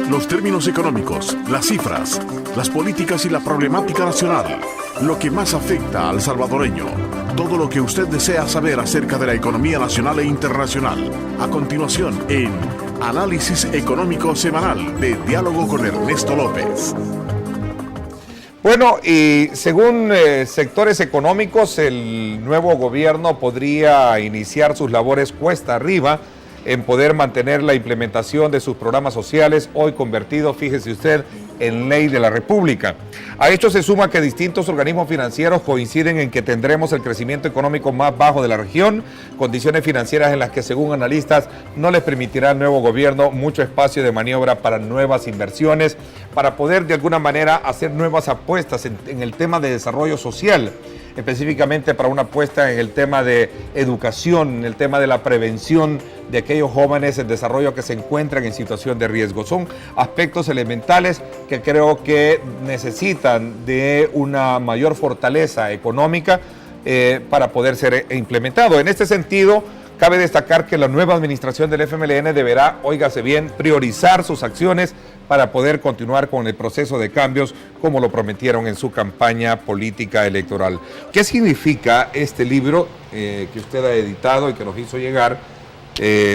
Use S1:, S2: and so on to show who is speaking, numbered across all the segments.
S1: Los términos económicos, las cifras, las políticas y la problemática nacional, lo que más afecta al salvadoreño, todo lo que usted desea saber acerca de la economía nacional e internacional. A continuación, en Análisis Económico Semanal de Diálogo con Ernesto López.
S2: Bueno, y según sectores económicos, el nuevo gobierno podría iniciar sus labores cuesta arriba en poder mantener la implementación de sus programas sociales, hoy convertidos, fíjese usted, en ley de la República. A esto se suma que distintos organismos financieros coinciden en que tendremos el crecimiento económico más bajo de la región, condiciones financieras en las que, según analistas, no les permitirá al nuevo gobierno mucho espacio de maniobra para nuevas inversiones, para poder de alguna manera hacer nuevas apuestas en el tema de desarrollo social, específicamente para una apuesta en el tema de educación, en el tema de la prevención de aquellos jóvenes en desarrollo que se encuentran en situación de riesgo. Son aspectos elementales que creo que necesitan de una mayor fortaleza económica para poder ser implementado. En este sentido, cabe destacar que la nueva administración del FMLN deberá, óigase bien, priorizar sus acciones para poder continuar con el proceso de cambios como lo prometieron en su campaña política electoral. ¿Qué significa este libro que usted ha editado y que nos hizo llegar?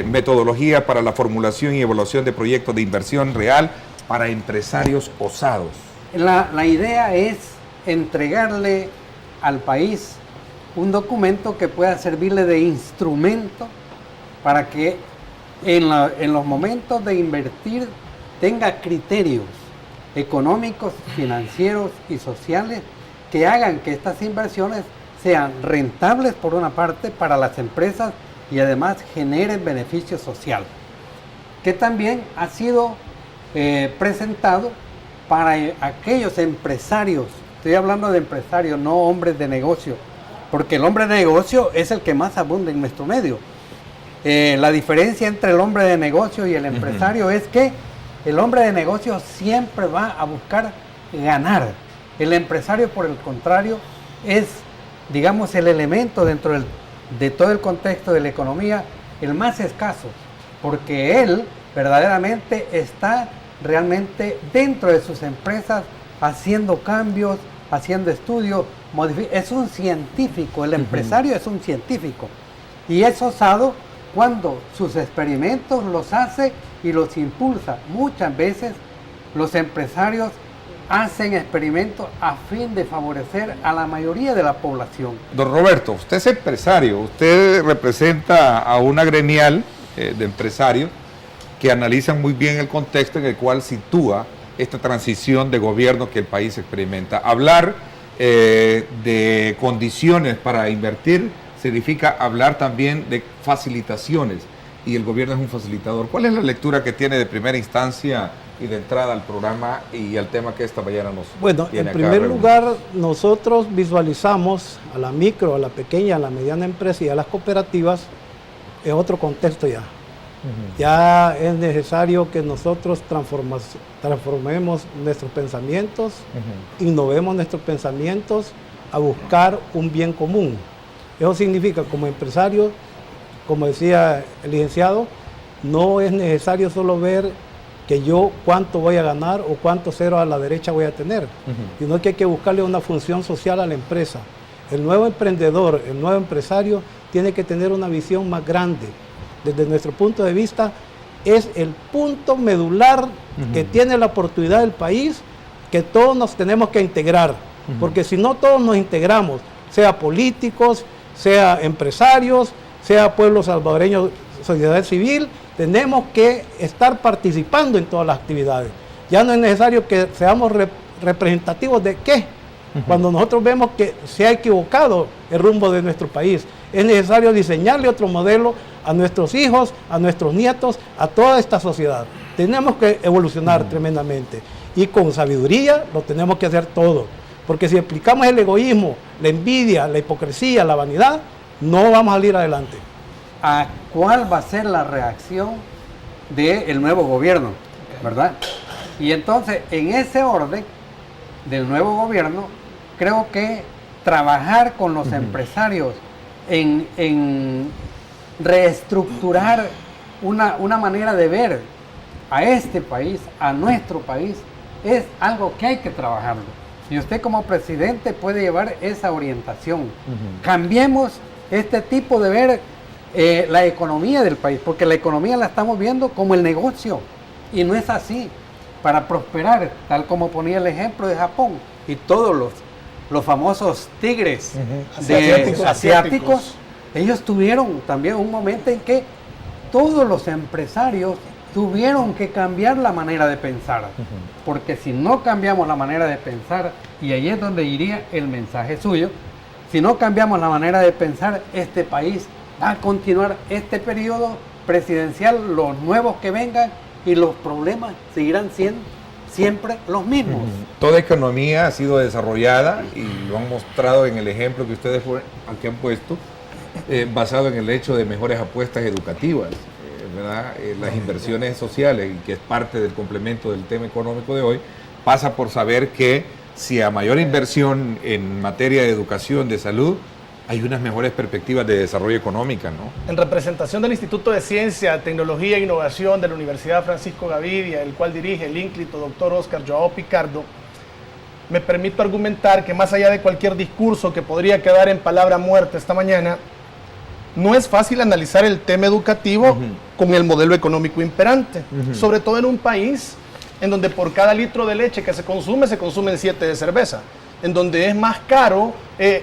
S2: Metodología para la formulación y evaluación de proyectos de inversión real para empresarios osados.
S3: La idea es entregarle al país un documento que pueda servirle de instrumento para que en los momentos de invertir tenga criterios económicos, financieros y sociales que hagan que estas inversiones sean rentables por una parte para las empresas y además generen beneficio social, que también ha sido presentado para aquellos empresarios. Estoy hablando de empresarios, no hombres de negocio, porque el hombre de negocio es el que más abunda en nuestro medio. La diferencia entre el hombre de negocio y el empresario es que el hombre de negocio siempre va a buscar ganar. El empresario, por el contrario, es, digamos, el elemento dentro de todo el contexto de la economía, el más escaso, porque él verdaderamente está realmente dentro de sus empresas haciendo cambios, haciendo estudios, es un científico, el empresario es un científico y es osado cuando sus experimentos los hace y los impulsa. Muchas veces los empresarios hacen experimentos a fin de favorecer a la mayoría de la población.
S2: Don Roberto, usted es empresario, usted representa a una gremial de empresarios que analizan muy bien el contexto en el cual sitúa esta transición de gobierno que el país experimenta. Hablar de condiciones para invertir significa hablar también de facilitaciones y el gobierno es un facilitador. ¿Cuál es la lectura que tiene de primera instancia y de entrada al programa y al tema que esta mañana nos
S4: Bueno,
S2: tiene
S4: en
S2: acá
S4: primer
S2: reunido?
S4: lugar, nosotros visualizamos a la micro, a la pequeña, a la mediana empresa y a las cooperativas en otro contexto ya. Ya es necesario que nosotros transformemos nuestros pensamientos, innovemos nuestros pensamientos a buscar un bien común. Eso significa, como empresario, como decía el licenciado, no es necesario solo ver que yo cuánto voy a ganar o cuánto cero a la derecha voy a tener, sino que hay que buscarle una función social a la empresa. El nuevo emprendedor, el nuevo empresario, tiene que tener una visión más grande. Desde nuestro punto de vista, es el punto medular que tiene la oportunidad del país, que todos nos tenemos que integrar, porque si no todos nos integramos, sea políticos, sea empresarios, sea pueblo salvadoreño, sociedad civil, tenemos que estar participando en todas las actividades. Ya no es necesario que seamos representativos de qué, cuando nosotros vemos que se ha equivocado el rumbo de nuestro país. Es necesario diseñarle otro modelo a nuestros hijos, a nuestros nietos, a toda esta sociedad. Tenemos que evolucionar tremendamente y con sabiduría lo tenemos que hacer todo, porque si aplicamos el egoísmo, la envidia, la hipocresía, la vanidad, no vamos a salir adelante.
S3: ¿A cuál va a ser la reacción del nuevo gobierno? ¿Verdad? Y entonces, en ese orden del nuevo gobierno, creo que trabajar con los empresarios en reestructurar una manera de ver a este país, a nuestro país, es algo que hay que trabajarlo. Y usted como presidente puede llevar esa orientación. Cambiemos este tipo de ver la economía del país, porque la economía la estamos viendo como el negocio, y no es así. Para prosperar, tal como ponía el ejemplo de Japón, y todos los famosos tigres asiáticos, ellos tuvieron también un momento en que todos los empresarios tuvieron que cambiar la manera de pensar, porque si no cambiamos la manera de pensar, y ahí es donde iría el mensaje suyo, si no cambiamos la manera de pensar, este país va a continuar este periodo presidencial, los nuevos que vengan, y los problemas seguirán siendo siempre los mismos.
S2: Toda economía ha sido desarrollada, y lo han mostrado en el ejemplo que ustedes aquí han puesto, basado en el hecho de mejores apuestas educativas, ¿verdad? Las inversiones sociales, y que es parte del complemento del tema económico de hoy, pasa por saber que si a mayor inversión en materia de educación, de salud, hay unas mejores perspectivas de desarrollo económico, ¿no?
S5: En representación del Instituto de Ciencia, Tecnología e Innovación de la Universidad Francisco Gavidia, el cual dirige el ínclito doctor Óscar Joao Picardo, me permito argumentar que más allá de cualquier discurso que podría quedar en palabra muerta esta mañana, no es fácil analizar el tema educativo con el modelo económico imperante, sobre todo en un país en donde por cada litro de leche que se consumen 7 de cerveza, en donde es más caro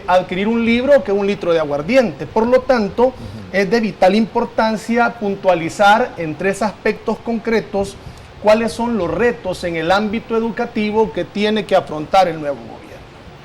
S5: adquirir un libro que un litro de aguardiente. Por lo tanto, es de vital importancia puntualizar en 3 aspectos concretos cuáles son los retos en el ámbito educativo que tiene que afrontar el nuevo gobierno.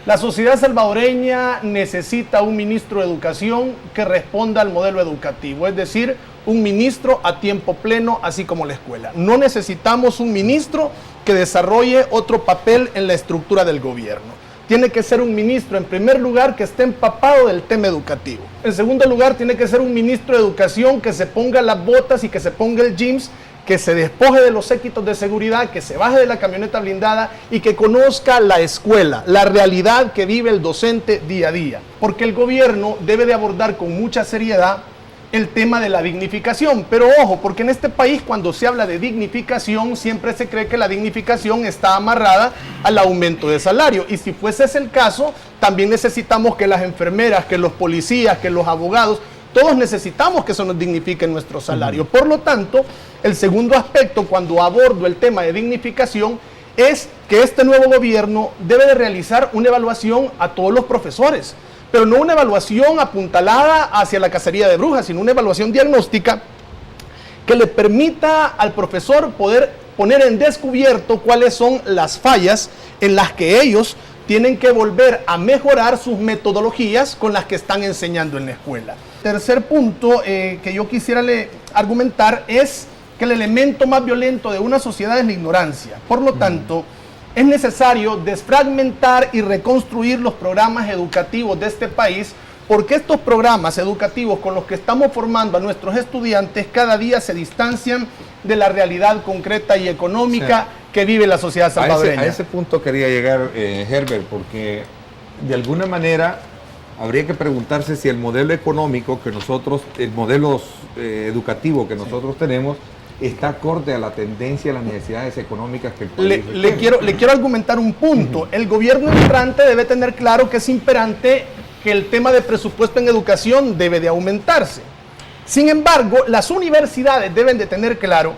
S5: La sociedad salvadoreña necesita un ministro de educación que responda al modelo educativo, es decir, un ministro a tiempo pleno, así como la escuela. No necesitamos un ministro que desarrolle otro papel en la estructura del gobierno. Tiene que ser un ministro, en primer lugar, que esté empapado del tema educativo. En segundo lugar, tiene que ser un ministro de educación que se ponga las botas y que se ponga el jeans, que se despoje de los séquitos de seguridad, que se baje de la camioneta blindada y que conozca la escuela, la realidad que vive el docente día a día. Porque el gobierno debe de abordar con mucha seriedad el tema de la dignificación, pero ojo, porque en este país cuando se habla de dignificación siempre se cree que la dignificación está amarrada al aumento de salario, y si fuese ese el caso, también necesitamos que las enfermeras, que los policías, que los abogados, todos necesitamos que eso nos dignifique nuestro salario. Por lo tanto, el segundo aspecto cuando abordo el tema de dignificación es que este nuevo gobierno debe de realizar una evaluación a todos los profesores, pero no una evaluación apuntalada hacia la cacería de brujas, sino una evaluación diagnóstica que le permita al profesor poder poner en descubierto cuáles son las fallas en las que ellos tienen que volver a mejorar sus metodologías con las que están enseñando en la escuela. Tercer punto que yo quisiera argumentar es que el elemento más violento de una sociedad es la ignorancia. Por lo tanto, es necesario desfragmentar y reconstruir los programas educativos de este país, porque estos programas educativos con los que estamos formando a nuestros estudiantes cada día se distancian de la realidad concreta y económica que vive la sociedad salvadoreña.
S2: A ese punto quería llegar, Herbert, porque de alguna manera habría que preguntarse si el modelo económico que nosotros, el modelo educativo que nosotros tenemos, está acorde a la tendencia, a las necesidades económicas que el país
S5: le quiero argumentar un punto. El gobierno entrante debe tener claro que es imperante que el tema de presupuesto en educación debe de aumentarse. Sin embargo, las universidades deben de tener claro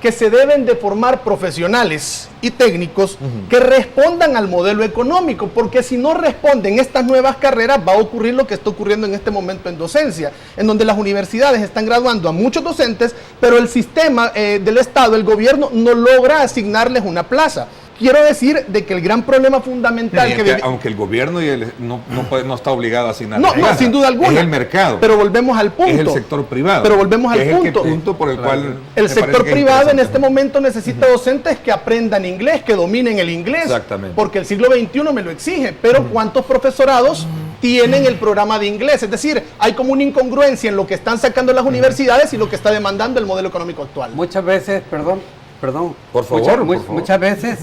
S5: que se deben de formar profesionales y técnicos que respondan al modelo económico, porque si no responden estas nuevas carreras va a ocurrir lo que está ocurriendo en este momento en docencia, en donde las universidades están graduando a muchos docentes, pero el sistema del Estado, el gobierno, no logra asignarles una plaza. Quiero decir de que el gran problema fundamental
S2: aunque el gobierno no está obligado a asignar
S5: no, sin duda alguna.
S2: Es el mercado.
S5: Pero volvemos al punto.
S2: Es el sector privado.
S5: Pero volvemos al
S2: punto por el cual
S5: el sector privado en este momento necesita docentes que aprendan inglés, que dominen el inglés.
S2: Exactamente.
S5: Porque el siglo XXI me lo exige. Pero ¿cuántos profesorados tienen el programa de inglés? Es decir, hay como una incongruencia en lo que están sacando las universidades y lo que está demandando el modelo económico actual.
S3: Muchas veces, perdón.
S2: Por favor.
S3: Muchas veces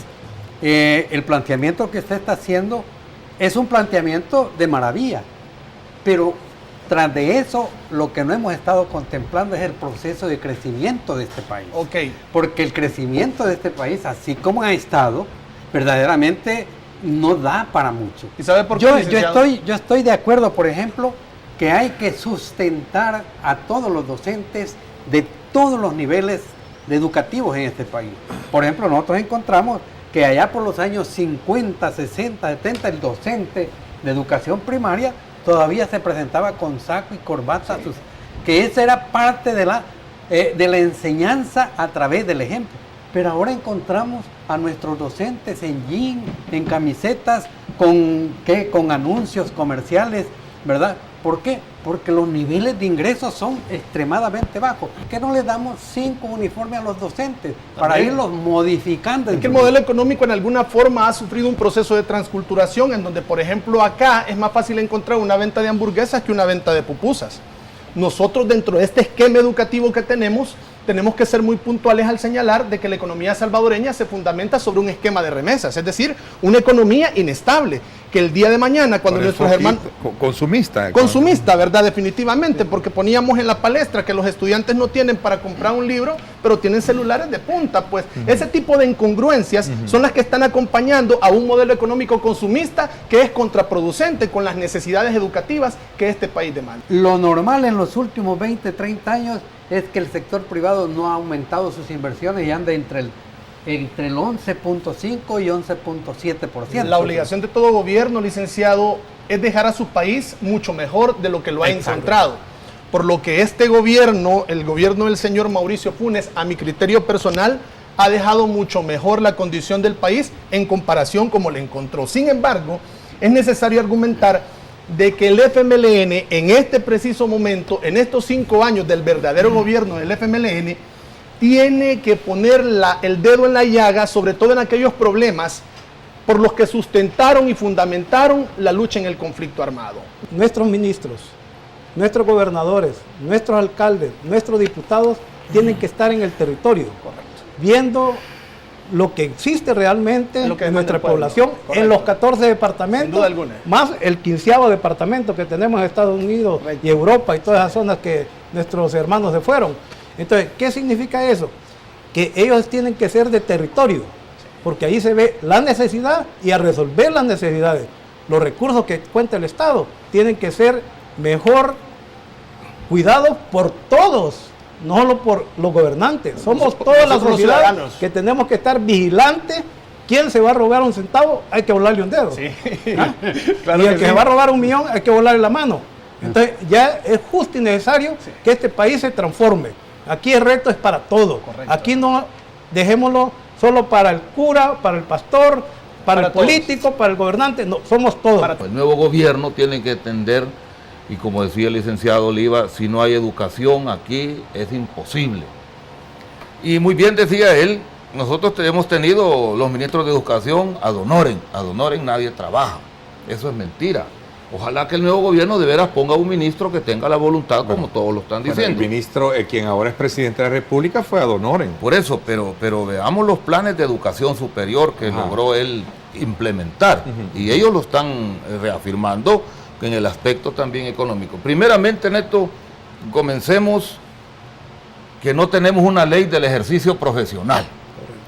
S3: el planteamiento que usted está haciendo es un planteamiento de maravilla, pero tras de eso, lo que no hemos estado contemplando es el proceso de crecimiento de este país.
S5: Ok.
S3: Porque el crecimiento de este país, así como ha estado, verdaderamente no da para mucho.
S5: ¿Y sabe por qué,
S3: Yo estoy de acuerdo, por ejemplo, que hay que sustentar a todos los docentes de todos los niveles educativos en este país. Por ejemplo, nosotros encontramos que allá por los años 50, 60, 70, el docente de educación primaria todavía se presentaba con saco y corbata, que esa era parte de la enseñanza a través del ejemplo. Pero ahora encontramos a nuestros docentes en jean, en camisetas, con anuncios comerciales, ¿verdad? ¿Por qué? Porque los niveles de ingresos son extremadamente bajos. ¿Por qué no le damos 5 uniformes a los docentes para irlos modificando?
S5: Es que el modelo económico en alguna forma ha sufrido un proceso de transculturación en donde, por ejemplo, acá es más fácil encontrar una venta de hamburguesas que una venta de pupusas. Nosotros, dentro de este esquema educativo que tenemos que ser muy puntuales al señalar de que la economía salvadoreña se fundamenta sobre un esquema de remesas, es decir, una economía inestable, que el día de mañana, cuando nuestros hermanos... Consumista, ¿verdad? Definitivamente, porque poníamos en la palestra que los estudiantes no tienen para comprar un libro, pero tienen celulares de punta, pues ese tipo de incongruencias son las que están acompañando a un modelo económico consumista que es contraproducente con las necesidades educativas que este país demanda.
S3: Lo normal en los últimos 20, 30 años es que el sector privado no ha aumentado sus inversiones y anda entre el 11.5 y 11.7%.
S5: La obligación de todo gobierno, licenciado, es dejar a su país mucho mejor de lo que lo ha encontrado. Por lo que este gobierno, el gobierno del señor Mauricio Funes, a mi criterio personal, ha dejado mucho mejor la condición del país en comparación como la encontró. Sin embargo, es necesario argumentar de que el FMLN en este preciso momento, en estos 5 años del verdadero gobierno del FMLN, tiene que poner el dedo en la llaga, sobre todo en aquellos problemas por los que sustentaron y fundamentaron la lucha en el conflicto armado.
S4: Nuestros ministros, nuestros gobernadores, nuestros alcaldes, nuestros diputados tienen que estar en el territorio, viendo lo que existe realmente en nuestra población, en los 14 departamentos, más el 15º departamento que tenemos en Estados Unidos y Europa y todas esas zonas que nuestros hermanos se fueron. Entonces, ¿qué significa eso? Que ellos tienen que ser de territorio, porque ahí se ve la necesidad y a resolver las necesidades. Los recursos que cuenta el Estado tienen que ser mejor cuidados por todos, no solo por los gobernantes. Somos toda la sociedad que tenemos que estar vigilantes. ¿Quién se va a robar un centavo? Hay que volarle un dedo.
S5: Sí.
S4: ¿Ah? Claro, y el que se va a robar $1 millón, hay que volarle la mano. Entonces ya es justo y necesario que este país se transforme. Aquí el reto es para todo. Correcto. Aquí no dejémoslo solo para el cura, para el pastor, para el político, para el gobernante. No, somos todos.
S6: El nuevo gobierno tiene que entender, y como decía el licenciado Oliva, si no hay educación aquí es imposible. Y muy bien decía él, nosotros hemos tenido los ministros de educación ad honorem nadie trabaja. Eso es mentira. Ojalá que el nuevo gobierno de veras ponga un ministro que tenga la voluntad, como todos lo están diciendo.
S2: El ministro, quien ahora es presidente de la República, fue ad honorem.
S6: Por eso, pero veamos los planes de educación superior que logró él implementar. Y ellos lo están reafirmando en el aspecto también económico. Primeramente, Neto, comencemos que no tenemos una ley del ejercicio profesional.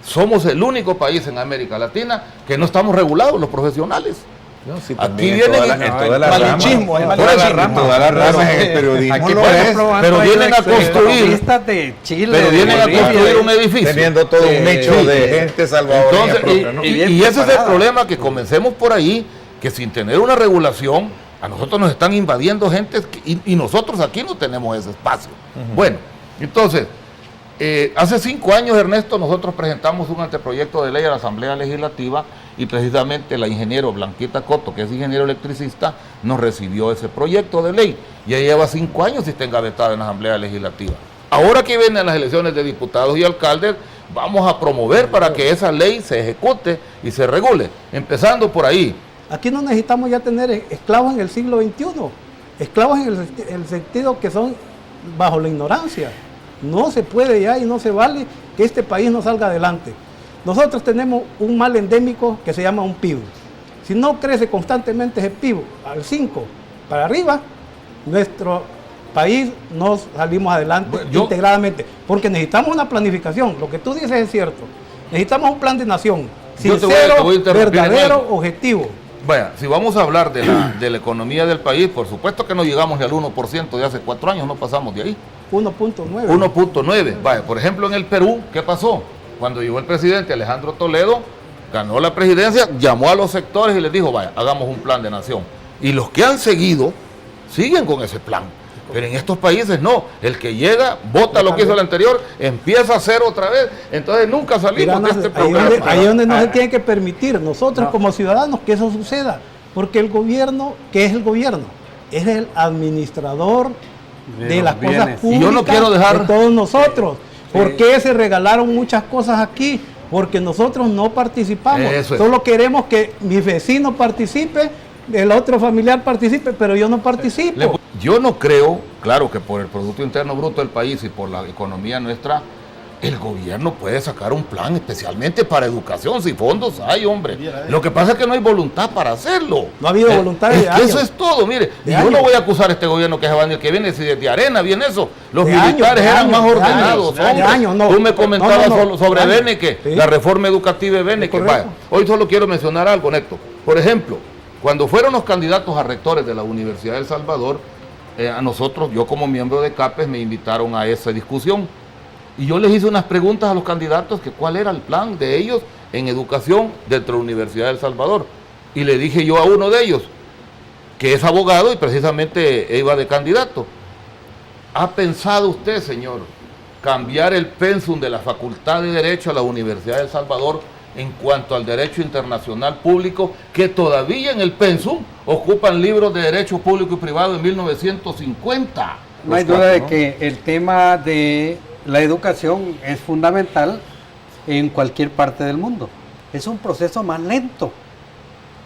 S6: Somos el único país en América Latina que no estamos regulados los profesionales.
S2: No, sí,
S6: aquí vienen
S2: en todas las ramas en el periodismo,
S6: pero vienen a construir un edificio
S2: teniendo todo un nicho de gente salvadoreña.
S6: Entonces, y ese es el problema, que comencemos por ahí, que sin tener una regulación a nosotros nos están invadiendo gente y nosotros aquí no tenemos ese espacio. Bueno, entonces hace 5 años, Ernesto, nosotros presentamos un anteproyecto de ley a la Asamblea Legislativa y precisamente la ingeniero Blanquita Coto, que es ingeniero electricista, nos recibió ese proyecto de ley. Ya lleva 5 años y está engavetado en la Asamblea Legislativa. Ahora que vienen las elecciones de diputados y alcaldes, vamos a promover para que esa ley se ejecute y se regule, empezando por ahí.
S4: Aquí no necesitamos ya tener esclavos en el siglo XXI, esclavos en el sentido que son bajo la ignorancia. No se puede ya y no se vale que este país no salga adelante. Nosotros tenemos un mal endémico que se llama un PIB. Si no crece constantemente ese PIB al 5 para arriba, nuestro país no salimos adelante integradamente, porque necesitamos una planificación. Lo que tú dices es cierto. Necesitamos un plan de nación, sincero, verdadero, objetivo.
S6: Vaya, si vamos a hablar de la economía del país, por supuesto que no llegamos ni al 1% de hace 4 años, no pasamos de ahí.
S4: 1.9.
S6: 1.9. Vaya, por ejemplo, en el Perú, ¿qué pasó? Cuando llegó el presidente Alejandro Toledo, ganó la presidencia, llamó a los sectores y les dijo, vaya, hagamos un plan de nación. Y los que han seguido, siguen con ese plan. Pero en estos países no, el que llega, vota lo que hizo el anterior, empieza a hacer otra vez, entonces nunca salimos de este problema.
S4: Ahí donde no se tiene que permitir nosotros como ciudadanos que eso suceda, porque el gobierno, ¿qué es el gobierno? Es el administrador de las cosas públicas,
S6: yo no quiero dejar
S4: de todos nosotros. ¿Por qué se regalaron muchas cosas aquí? Porque nosotros no participamos, solo queremos que mi vecino participe, el otro familiar participe, pero yo no participo.
S6: Yo no creo, claro que por el Producto Interno Bruto del país y por la economía nuestra, el gobierno puede sacar un plan especialmente para educación, si fondos hay, hombre. Lo que pasa es que no hay voluntad para hacerlo.
S4: No ha habido voluntad de años.
S6: Eso es todo, mire. Y yo no voy a acusar a este gobierno que se va a que viene, si desde Arena viene eso. Los militares eran más ordenados. Tú me comentabas sobre Bene, que la reforma educativa de Bene, que vaya. Hoy solo quiero mencionar algo, Néstor. Por ejemplo, cuando fueron los candidatos a rectores de la Universidad de El Salvador, a nosotros, yo como miembro de CAPES, me invitaron a esa discusión. Y yo les hice unas preguntas a los candidatos que cuál era el plan de ellos en educación dentro de la Universidad de El Salvador. Y le dije yo a uno de ellos, que es abogado y precisamente iba de candidato, ¿ha pensado usted, señor, cambiar el pensum de la Facultad de Derecho a la Universidad de El Salvador en cuanto al derecho internacional público, que todavía en el pensum ocupan libros de derecho público y privado de 1950?
S3: No hay duda de que el tema de la educación es fundamental en cualquier parte del mundo. Es un proceso más lento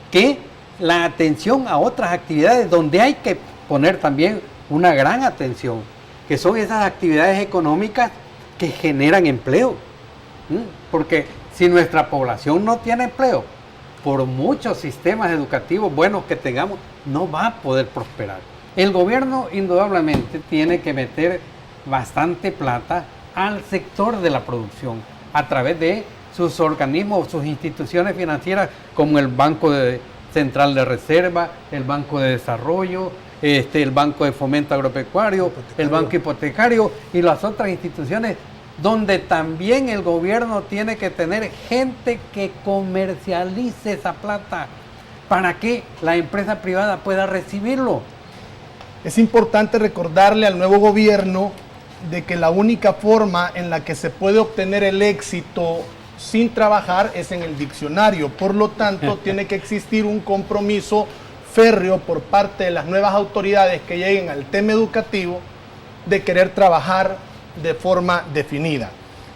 S3: que la atención a otras actividades donde hay que poner también una gran atención, que son esas actividades económicas que generan empleo. Porque si nuestra población no tiene empleo, por muchos sistemas educativos buenos que tengamos, no va a poder prosperar. El gobierno indudablemente tiene que meter bastante plata al sector de la producción a través de sus organismos, sus instituciones financieras como el Banco Central de Reserva, el Banco de Desarrollo, el Banco de Fomento Agropecuario, el Banco Hipotecario y las otras instituciones donde también el gobierno tiene que tener gente que comercialice esa plata para que la empresa privada pueda recibirlo.
S5: Es importante recordarle al nuevo gobierno de que la única forma en la que se puede obtener el éxito sin trabajar es en el diccionario. Por lo tanto, tiene que existir un compromiso férreo por parte de las nuevas autoridades que lleguen al tema educativo de querer trabajar de forma definida.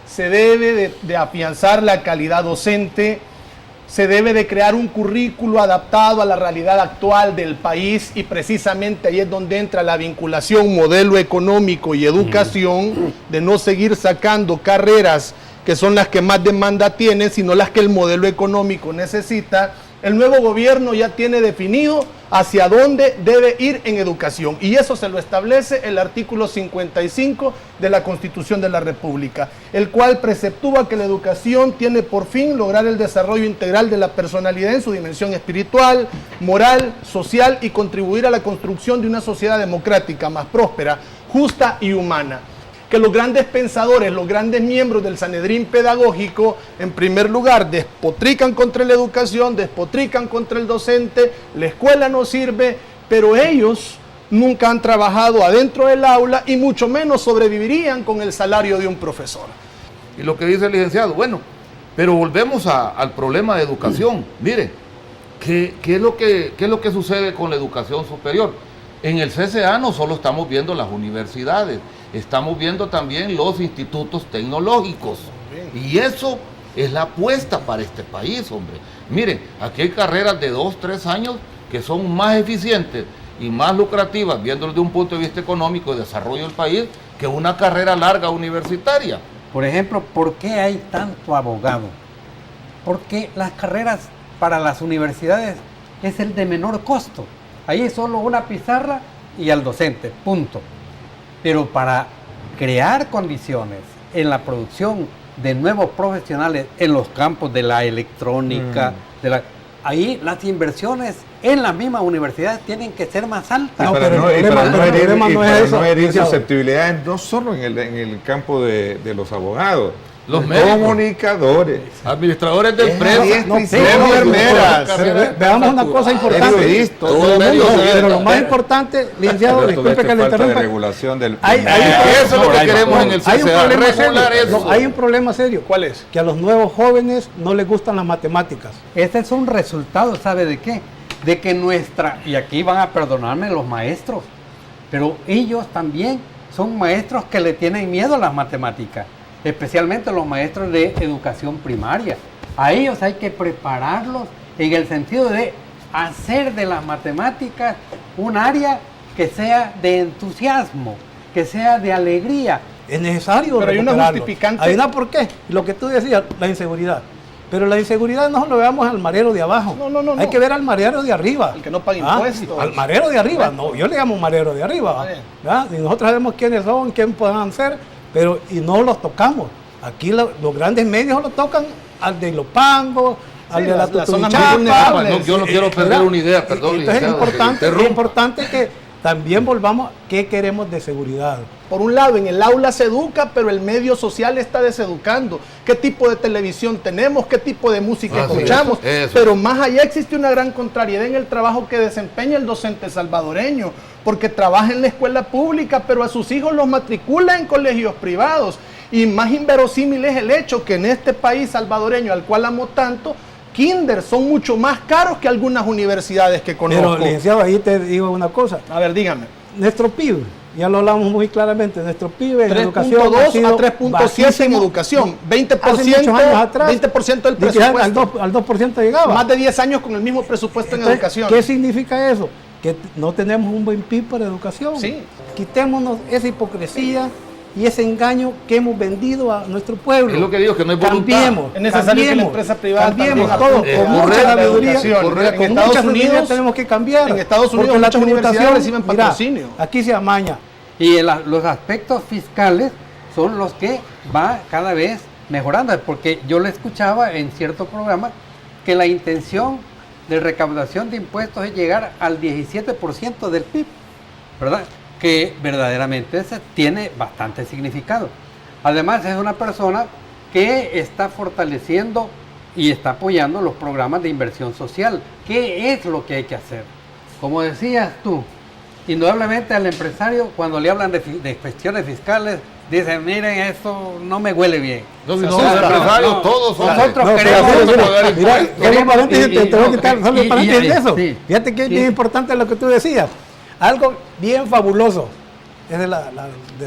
S5: Se debe de afianzar la calidad docente, se debe de crear un currículo adaptado a la realidad actual del país y precisamente ahí es donde entra la vinculación modelo económico y educación, de no seguir sacando carreras que son las que más demanda tienen, sino las que el modelo económico necesita. El nuevo gobierno ya tiene definido hacia dónde debe ir en educación y eso se lo establece el artículo 55 de la Constitución de la República, el cual preceptúa que la educación tiene por fin lograr el desarrollo integral de la personalidad en su dimensión espiritual, moral, social y contribuir a la construcción de una sociedad democrática más próspera, justa y humana. Que los grandes pensadores, los grandes miembros del Sanedrín pedagógico, en primer lugar, despotrican contra la educación, despotrican contra el docente, la escuela no sirve, pero ellos nunca han trabajado adentro del aula y mucho menos sobrevivirían con el salario de un profesor.
S6: Y lo que dice el licenciado, bueno, pero volvemos al problema de educación. Mire, ¿qué es lo que sucede con la educación superior? En el CCA no solo estamos viendo las universidades, estamos viendo también los institutos tecnológicos. Y eso es la apuesta para este país, hombre. Miren, aquí hay carreras de 2, 3 años que son más eficientes y más lucrativas, viéndolo de un punto de vista económico y desarrollo del país, que una carrera larga universitaria.
S3: Por ejemplo, ¿por qué hay tanto abogado? Porque las carreras para las universidades es el de menor costo. Ahí es solo una pizarra y al docente, punto. Pero para crear condiciones en la producción de nuevos profesionales en los campos de la electrónica, ahí las inversiones en las mismas universidades tienen que ser más altas.
S2: No,
S4: pero
S2: no,
S4: el
S2: y para
S4: problema no es eso.
S2: no herir
S4: Licenciado.
S2: susceptibilidades, no solo en el campo de los abogados,
S6: Los médicos,
S2: comunicadores,
S6: administradores de empresas,
S4: Veamos una cosa importante.
S2: periodistas,
S6: todo el
S4: Pero
S6: medio
S4: lo más importante, licenciado, disculpe que le
S2: falta de
S4: interrumpa.
S2: regulación del
S6: Eso es lo que queremos en el
S4: Hay un
S6: CCA,
S4: problema
S6: regular
S4: serio.
S6: eso.
S4: No, hay un problema serio.
S5: ¿Cuál es?
S4: Que a los nuevos jóvenes no les gustan las matemáticas.
S3: Este es un resultado, ¿sabe de qué? De que y aquí van a perdonarme los maestros, pero ellos también son maestros que le tienen miedo a las matemáticas, especialmente los maestros de educación primaria. A ellos hay que prepararlos en el sentido de hacer de las matemáticas un área que sea de entusiasmo, que sea de alegría.
S4: Es necesario.
S5: Pero hay una
S4: recuperarlo.
S5: justificante.
S4: Hay una por qué. Lo que tú decías, la inseguridad. Pero la inseguridad no lo veamos al marero de abajo.
S5: No.
S4: Hay que ver al marero de arriba.
S5: El que no paga impuestos.
S4: Al marero de arriba. No, yo le llamo marero de arriba.
S5: Está bien.
S4: ¿verdad? Y nosotros sabemos quiénes son, quién puedan ser, pero y no los tocamos. Aquí los grandes medios los tocan al de Ilopango, al de la
S5: las zonas
S4: Tutunchapa.
S5: más vulnerables.
S6: No, yo no quiero perder
S4: ¿verdad?
S6: una idea, perdón,
S4: Entonces es
S6: licenciado,
S4: importante, que también volvamos qué queremos de seguridad.
S5: Por un lado, en el aula se educa, pero el medio social está deseducando. ¿Qué tipo de televisión tenemos? ¿Qué tipo de música
S6: Así
S5: escuchamos?
S6: es, eso.
S5: Pero más allá existe una gran contrariedad en el trabajo que desempeña el docente salvadoreño, porque trabaja en la escuela pública, pero a sus hijos los matricula en colegios privados. Y más inverosímil es el hecho que en este país salvadoreño, al cual amo tanto, kinder son mucho más caros que algunas universidades que conozco.
S4: Pero, licenciado, ahí te digo una cosa.
S5: A ver, dígame.
S4: Nuestro PIB, ya lo hablamos muy claramente, nuestro PIB en educación
S5: 3.2
S4: ha sido
S5: a 3.7 en
S4: bajísimo.
S5: educación.
S4: Hace muchos años atrás,
S5: 20% del
S4: ni siquiera
S5: presupuesto.
S4: al 2% llegaba.
S5: Más de 10 años con el mismo presupuesto en
S4: Entonces,
S5: educación.
S4: ¿qué significa eso? Que no tenemos un buen PIB para educación.
S5: Sí.
S4: Quitémonos esa hipocresía y ese engaño que hemos vendido a nuestro pueblo.
S6: Es lo que digo, que no hay voluntad.
S4: Cambiemos,
S5: Es necesario que la empresa privada
S4: cambiemos
S5: también
S4: todo,
S5: apunte
S4: con
S5: a
S4: mucha
S5: la
S4: sabiduría,
S5: educación.
S4: con
S5: En Estados
S4: mucha sabiduría
S5: Unidos-
S4: tenemos que cambiar.
S5: en Estados Unidos
S4: porque la
S5: muchas universidades
S4: tributación,
S5: reciben
S4: mira,
S5: patrocinio.
S4: aquí se amaña.
S3: Y los aspectos fiscales son los que va cada vez mejorando, porque yo le escuchaba en cierto programa que la intención de recaudación de impuestos es llegar al 17% del PIB, ¿verdad? Que verdaderamente ese tiene bastante significado. Además es una persona que está fortaleciendo y está apoyando los programas de inversión social. ¿Qué es lo que hay que hacer? Como decías tú, indudablemente al empresario cuando le hablan de cuestiones fiscales, dicen, miren, esto no me huele bien.
S6: No, si
S3: O
S6: no,
S3: sea,
S6: los empresarios
S3: no,
S6: todos son.
S3: nosotros
S4: No,
S3: queremos...
S4: pero
S6: pagar
S4: mira,
S6: impuestos.
S4: solo paréntesis, te voy a quitar,
S3: y-
S4: solo
S3: y-
S4: paréntesis
S3: y-
S4: de eso.
S3: sí.
S4: Fíjate que es
S3: Sí.
S4: bien importante lo que tú decías. Algo bien fabuloso. Es de la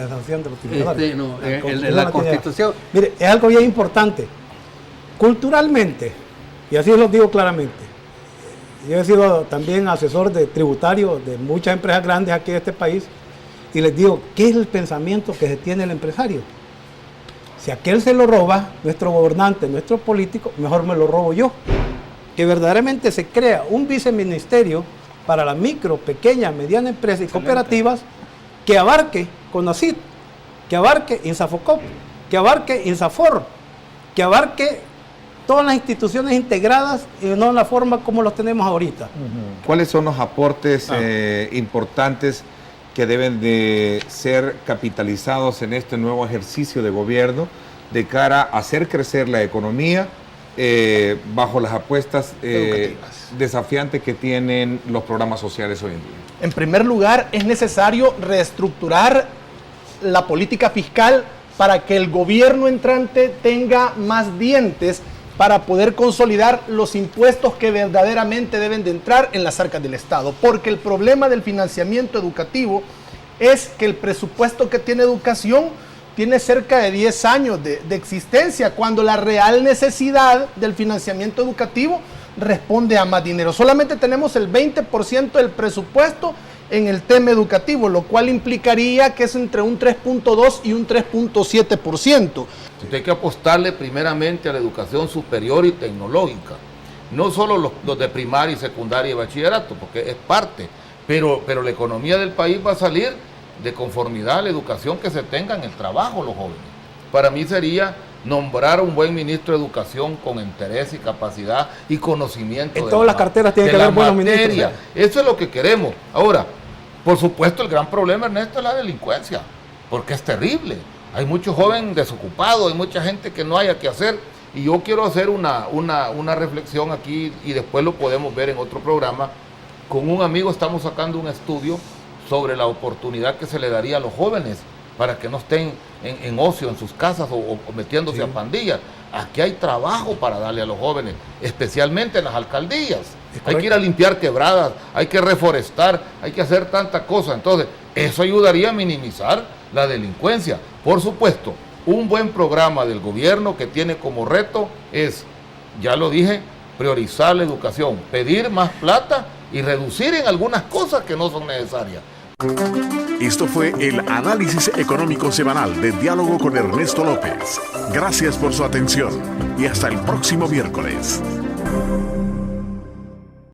S4: sanción de los tribunales.
S3: no,
S4: La
S3: el de
S4: Constitución
S3: la
S4: la tiene.
S3: Constitución.
S4: Mire, es algo bien importante. Culturalmente, y así lo digo claramente, yo he sido también asesor de tributario de muchas empresas grandes aquí de este país, y les digo, ¿qué es el pensamiento que se tiene el empresario? Si aquel se lo roba, nuestro gobernante, nuestro político, mejor me lo robo yo. Que verdaderamente se crea un viceministerio para la micro, pequeña, mediana empresa y cooperativas que abarque CONACYT, que abarque INSAFOCOP, que abarque INSAFOR, que abarque todas las instituciones integradas y no en la forma como los tenemos ahorita.
S2: ¿Cuáles son los aportes importantes que deben de ser capitalizados en este nuevo ejercicio de gobierno de cara a hacer crecer la economía bajo las apuestas desafiantes que tienen los programas sociales hoy en día?
S5: En primer lugar, es necesario reestructurar la política fiscal para que el gobierno entrante tenga más dientes para poder consolidar los impuestos que verdaderamente deben de entrar en las arcas del Estado. Porque el problema del financiamiento educativo es que el presupuesto que tiene educación tiene cerca de 10 años de existencia, cuando la real necesidad del financiamiento educativo responde a más dinero. Solamente tenemos el 20% del presupuesto en el tema educativo, lo cual implicaría que es entre un 3.2 y un 3.7%.
S6: Hay que apostarle primeramente a la educación superior y tecnológica, no solo los de primaria y secundaria y bachillerato, porque es parte, pero la economía del país va a salir de conformidad a la educación que se tenga en el trabajo los jóvenes. Para mí sería nombrar un buen ministro de educación con interés y capacidad y conocimiento.
S4: En todas las carteras tiene que haber buenos ministros.
S6: Eso es lo que queremos. Ahora, por supuesto, el gran problema, Ernesto, es la delincuencia, porque es terrible. Hay muchos jóvenes desocupados, hay mucha gente que no haya que hacer, y yo quiero hacer una reflexión aquí, y después lo podemos ver en otro programa. Con un amigo estamos sacando un estudio sobre la oportunidad que se le daría a los jóvenes para que no estén en ocio en sus casas o metiéndose a pandillas. Aquí hay trabajo para darle a los jóvenes, especialmente en las alcaldías. Hay que ir a limpiar quebradas, hay que reforestar, hay que hacer tanta cosa. Entonces, eso ayudaría a minimizar la delincuencia. Por supuesto, un buen programa del gobierno que tiene como reto es, ya lo dije, priorizar la educación, pedir más plata y reducir en algunas cosas que no son necesarias.
S1: Esto fue el análisis económico semanal de Diálogo con Ernesto López. Gracias por su atención y hasta el próximo miércoles.